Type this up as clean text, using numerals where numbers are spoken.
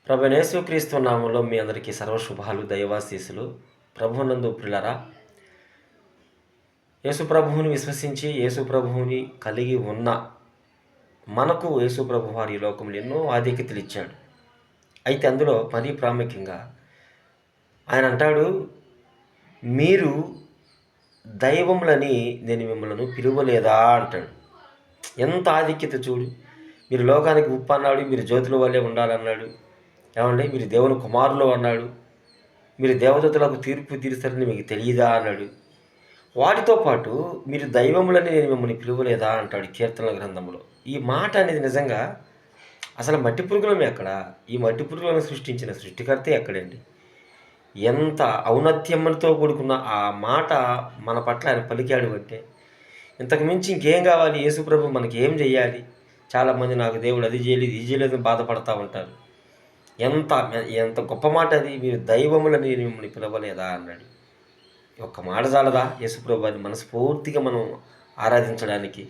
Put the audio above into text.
ప్రభువైన యేసుక్రీస్తు నామములో మీ అందరికీ సర్వశుభాలు దైవాశీస్సులు. ప్రభువునందు ప్రియులారా, యేసు ప్రభువుని విశ్వసించి యేసు ప్రభువుని కలిగి ఉన్న మనకు యేసు ప్రభు వారి ఈ లోకంలో ఎన్నో ఆధిక్యతలు ఇచ్చాడు. అయితే అందులో మరీ ప్రాముఖ్యంగా ఆయన అంటాడు, మీరు దైవములని నేను మిమ్మల్ని పిలువలేదా అంటాడు. ఎంత ఆధిక్యత చూడు. మీరు లోకానికి ఉప్పు అన్నాడు, మీరు జ్యోతుల వల్లే ఉండాలన్నాడు. ఏమండి, మీరు దేవుని కుమారులు అన్నాడు. మీరు దేవదూతలకు తీర్పు తీరుస్తారని మీకు తెలియదా అన్నాడు. వాటితో పాటు మీరు దైవములని నేను మిమ్మల్ని పిలువలేదా అంటాడు కీర్తనల గ్రంథంలో. ఈ మాట అనేది నిజంగా అసలు మట్టి పురుగులం ఎక్కడ? ఈ మట్టి పురుగులను సృష్టించిన సృష్టికర్తే ఎక్కడండి? ఎంత ఔన్నత్యంతో కూడుకున్న ఆ మాట మన పట్ల ఆయన పలికాడు అంటే ఇంతకు మించి ఇంకేం కావాలి? యేసుప్రభు మనకి ఏం చేయాలి? చాలామంది నాకు దేవుడు అది చేయలేదు ఇది చేయలేదు అని బాధపడతా ఉంటారు. ఎంత ఎంత గొప్ప మాట అది, మీరు దైవములని నేను మిమ్మల్ని పిలవలేదా అన్నాడు. ఒక్క మాట చాలదా యేసుప్రభు అని మనస్ఫూర్తిగా మనం ఆరాధించడానికి?